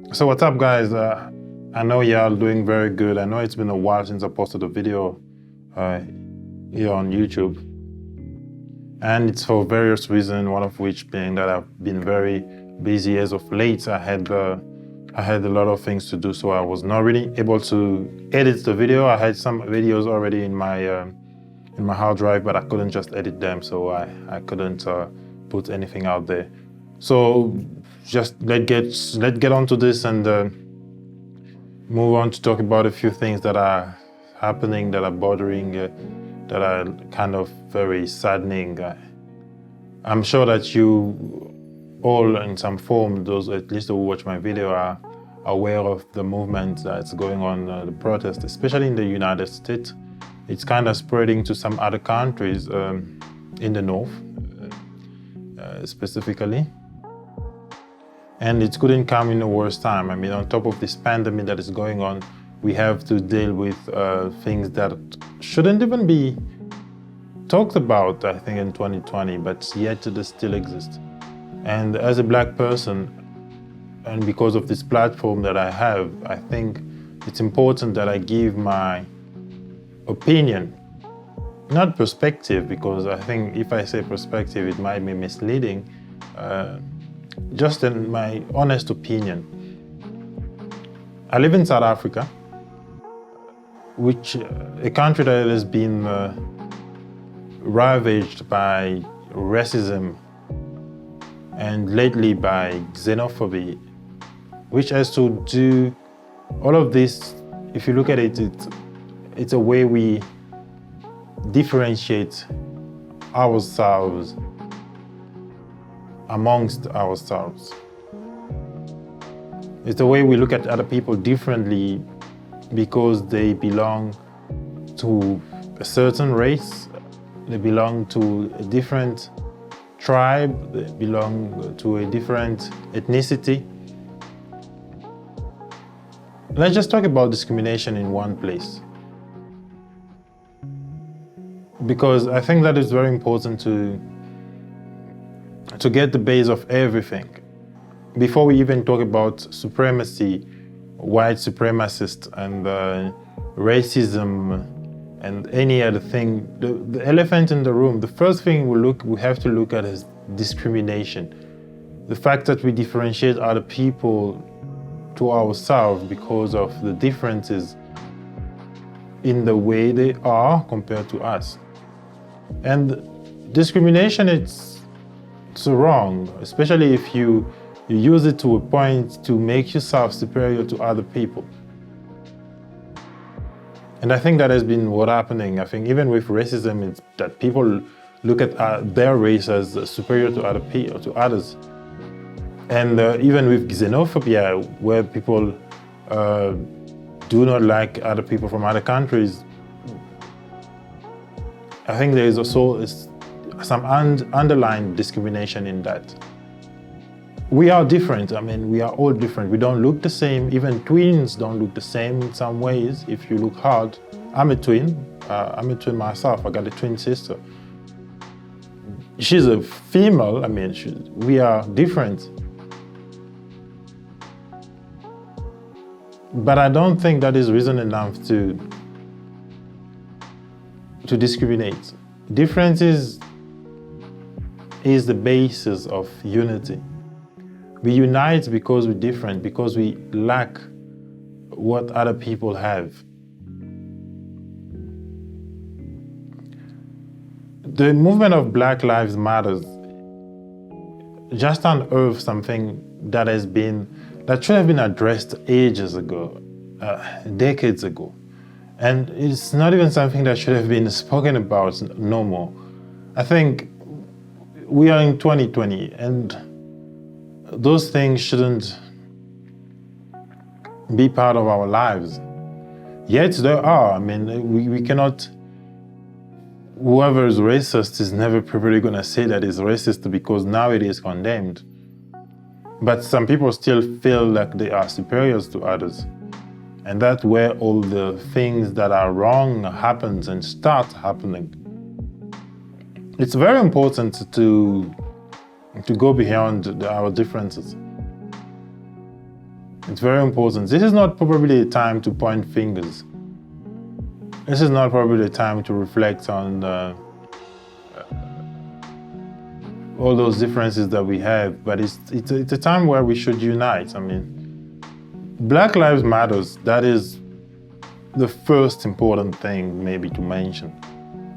So what's up, guys? I know y'all doing very good. I know it's been a while since I posted a video here on YouTube. And it's for various reasons, one of which being that I've been very busy as of late. I had a lot of things to do, so I was not really able to edit the video. I had some videos already in my hard drive, but I couldn't just edit them, so I couldn't put anything out there. So just let's get onto this and move on to talk about a few things that are happening, that are bothering, that are kind of very saddening. I'm sure that you all, in some form, those at least who watch my video, are aware of the movement that's going on, the protest, especially in the United States. It's kind of spreading to some other countries in the north, specifically. And it couldn't come in the worst time. I mean, on top of this pandemic that is going on, we have to deal with things that shouldn't even be talked about, I think, in 2020, but yet they still exist. And as a Black person, and because of this platform that I have, I think it's important that I give my opinion, not perspective, because I think if I say perspective, it might be misleading. Just in my honest opinion. I live in South Africa, which a country that has been ravaged by racism and lately by xenophobia, which has to do all of this. If you look at it, it's a way we differentiate ourselves amongst ourselves. It's the way we look at other people differently because they belong to a certain race, they belong to a different tribe, they belong to a different ethnicity. Let's just talk about discrimination in one place, because I think that is very important to get the base of everything. Before we even talk about supremacy, white supremacist and racism and any other thing, the elephant in the room, the first thing we have to look at is discrimination. The fact that we differentiate other people to ourselves because of the differences in the way they are compared to us. And discrimination, it's wrong, especially if you use it to a point to make yourself superior to other people. And I think that has been what's happening. I think even with racism, it's that people look at their race as superior to other people, to others. And even with xenophobia, where people do not like other people from other countries, I think there is also some underlying discrimination in that. We are different. I mean, we are all different. We don't look the same. Even twins don't look the same in some ways. If you look hard, I'm a twin. I'm a twin myself. I got a twin sister. She's a female. I mean, we are different. But I don't think that is reason enough to discriminate. Differences is the basis of unity. We unite because we're different, because we lack what other people have. The movement of Black Lives Matter just unearthed something that should have been addressed ages ago, decades ago. And it's not even something that should have been spoken about no more. I think we are in 2020 and those things shouldn't be part of our lives. Yet there are. I mean, we cannot, whoever is racist is never probably going to say that is racist because now it is condemned. But some people still feel like they are superiors to others. And that's where all the things that are wrong happens and start happening. It's very important to go beyond our differences. It's very important. This is not probably a time to point fingers. This is not probably the time to reflect on all those differences that we have, but it's a time where we should unite. I mean, Black Lives Matters, that is the first important thing maybe to mention.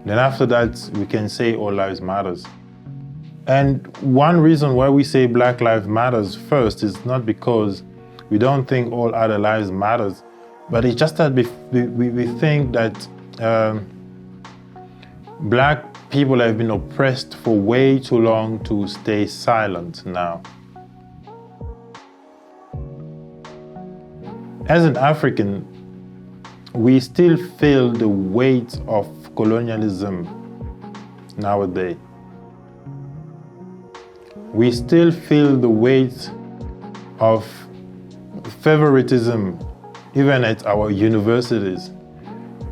Then after that, we can say all lives matters. And one reason why we say Black Lives Matters first is not because we don't think all other lives matters, but it's just that we think that Black people have been oppressed for way too long to stay silent now. As an African, we still feel the weight of colonialism nowadays. We still feel the weight of favoritism, even at our universities.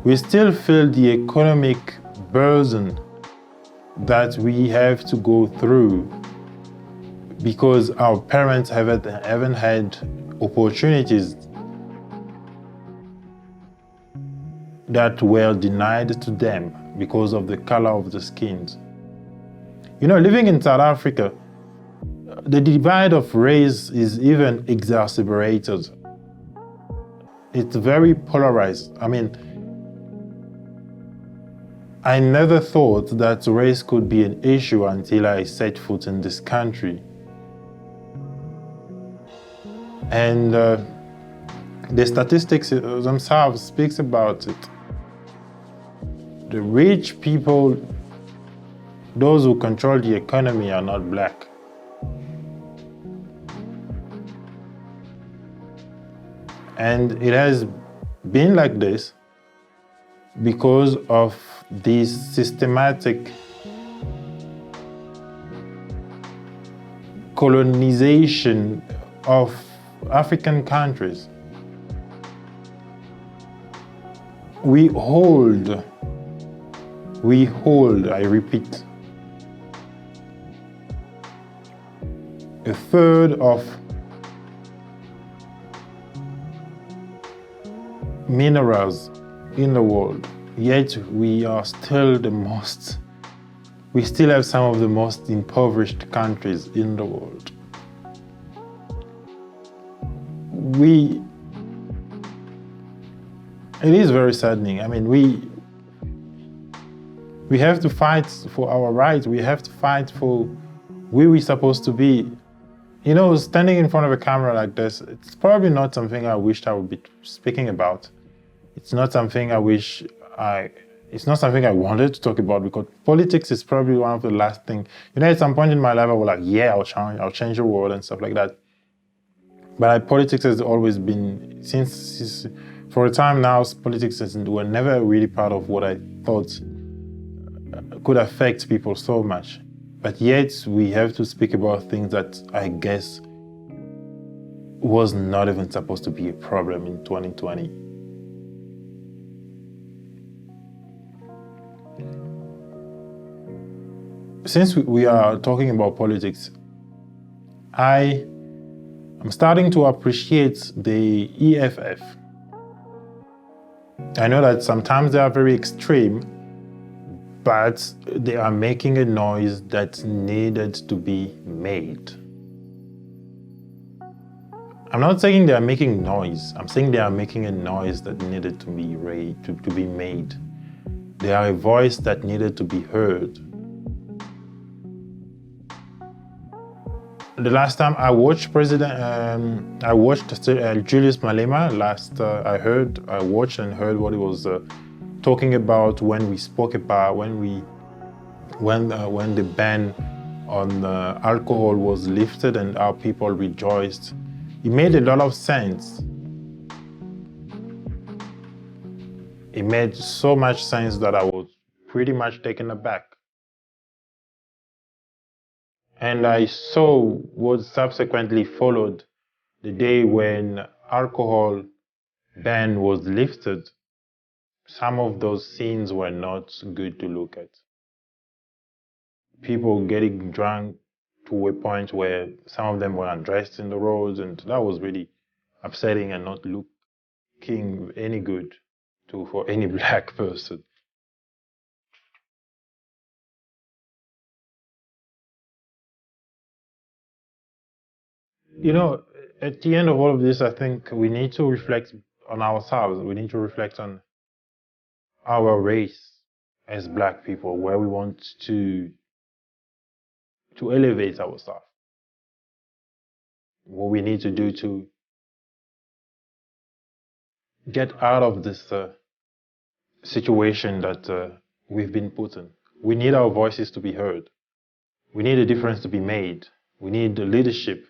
We still feel the economic burden that we have to go through because our parents haven't had opportunities that were denied to them because of the color of the skins. You know, living in South Africa, the divide of race is even exacerbated. It's very polarized. I mean, I never thought that race could be an issue until I set foot in this country. And the statistics themselves speaks about it. The rich people, those who control the economy, are not Black. And it has been like this because of this systematic colonization of African countries. We hold, I repeat, a third of minerals in the world, yet we are still we still have some of the most impoverished countries in the world. It is very saddening. I mean, we have to fight for our rights. We have to fight for where we're supposed to be. You know, standing in front of a camera like this, it's probably not something I wished I would be speaking about. It's not something it's not something I wanted to talk about, because politics is probably one of the last things. You know, at some point in my life, I was like, yeah, I'll change the world and stuff like that. But politics has always been, since for a time now, politics were never really part of what I thought could affect people so much. But yet, we have to speak about things that I guess was not even supposed to be a problem in 2020. Since we are talking about politics, I'm starting to appreciate the EFF. I know that sometimes they are very extreme, but they are making a noise that needed to be made. I'm not saying they are making noise. I'm saying they are making a noise that needed to be made. They are a voice that needed to be heard. The last time I watched Julius Malema. I watched and heard what he was talking about when we spoke about when the ban on alcohol was lifted and our people rejoiced. It made a lot of sense. It made so much sense that I was pretty much taken aback. And I saw what subsequently followed the day when alcohol ban was lifted. Some of those scenes were not good to look at. People getting drunk to a point where some of them were undressed in the roads, and that was really upsetting and not looking any good for any black person. You know, at the end of all of this, I think we need to reflect on ourselves. We need to reflect on our race as black people, where we want to elevate ourselves. What we need to do to get out of this situation that we've been put in. We need our voices to be heard. We need a difference to be made. We need the leadership.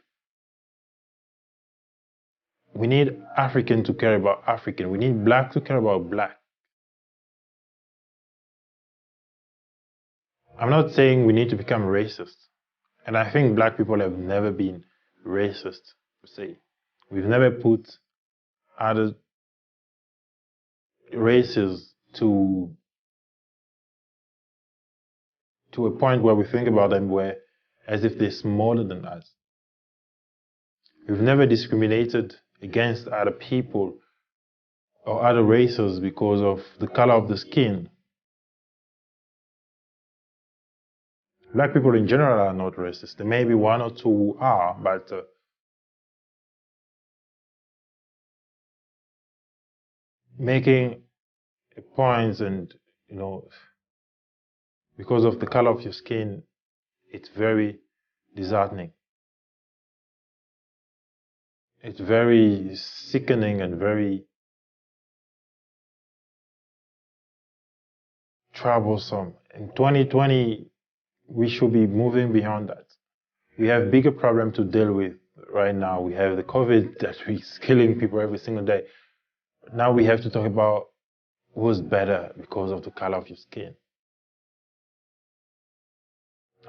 We need African to care about African. We need black to care about black. I'm not saying we need to become racist. And I think black people have never been racist, per se. We've never put other races to a point where we think about them as if they're smaller than us. We've never discriminated against other people or other races because of the color of the skin. Black people in general are not racist. There may be one or two who are, but making a point and, because of the color of your skin, it's very disheartening. It's very sickening and very troublesome. In 2020, we should be moving beyond that. We have bigger problems to deal with right now. We have the COVID that is killing people every single day. Now we have to talk about who's better because of the color of your skin.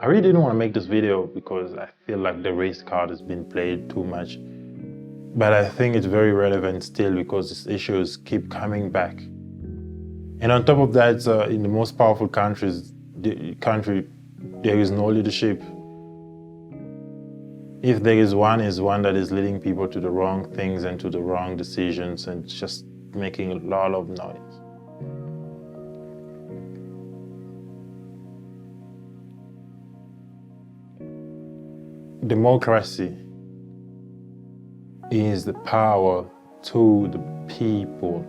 I really didn't want to make this video because I feel like the race card has been played too much. But I think it's very relevant still because these issues keep coming back. And on top of that, in the most powerful countries, there is no leadership. If there is one that is leading people to the wrong things and to the wrong decisions and just making a lot of noise. Democracy is the power to the people.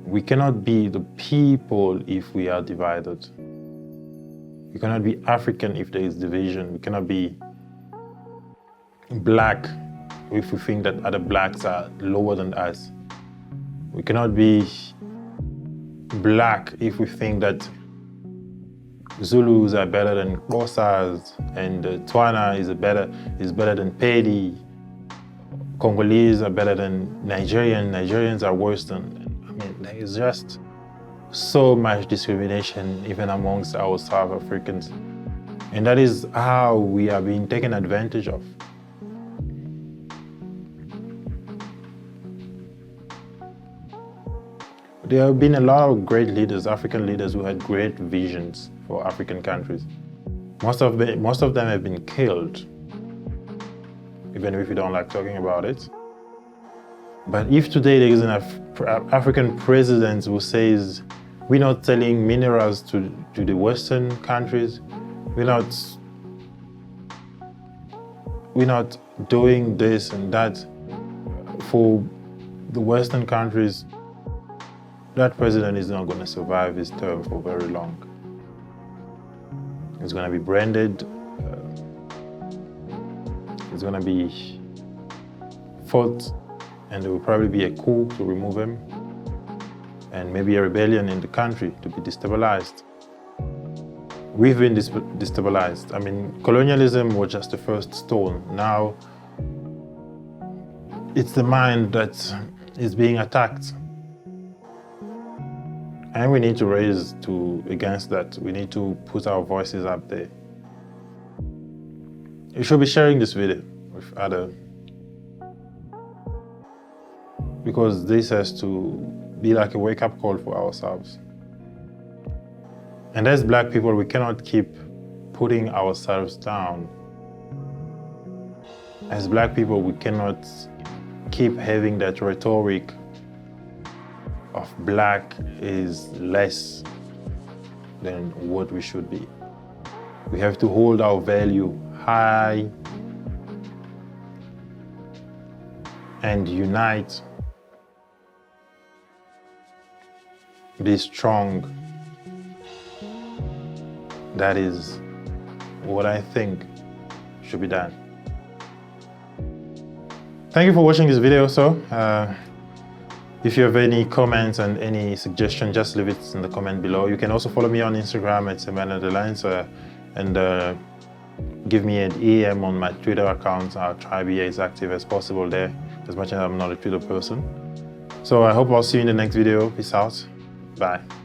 We cannot be the people if we are divided. We cannot be African if there is division. We cannot be black if we think that other blacks are lower than us. We cannot be black if we think that Zulus are better than Xhosas and Tswana is better than Pedi. Congolese are better than Nigerians. Nigerians are worse than. There is just so much discrimination even amongst our South Africans, and that is how we are being taken advantage of. There have been a lot of great leaders, African leaders, who had great visions for African countries. Most of them have been killed, even if you don't like talking about it. But if today there is an African president who says, we're not selling minerals to the Western countries, we're not doing this and that for the Western countries, that president is not going to survive his term for very long. He's going to be branded. He's going to be fought, and there will probably be a coup to remove him, and maybe a rebellion in the country to be destabilized. We've been destabilized. I mean, colonialism was just the first stone. Now, it's the mind that is being attacked. And we need to raise against that. We need to put our voices up there. You should be sharing this video with others, because this has to be like a wake-up call for ourselves. And as Black people, we cannot keep putting ourselves down. As Black people, we cannot keep having that rhetoric of black is less than what we should be. We have to hold our value high and unite, be strong. That is what I think should be done. Thank you for watching this video. If you have any comments and any suggestions, just leave it in the comment below. You can also follow me on Instagram at @SemanAtTheLines and give me an EM on my Twitter account. I'll try to be as active as possible there, as much as I'm not a Twitter person. So I hope I'll see you in the next video. Peace out. Bye.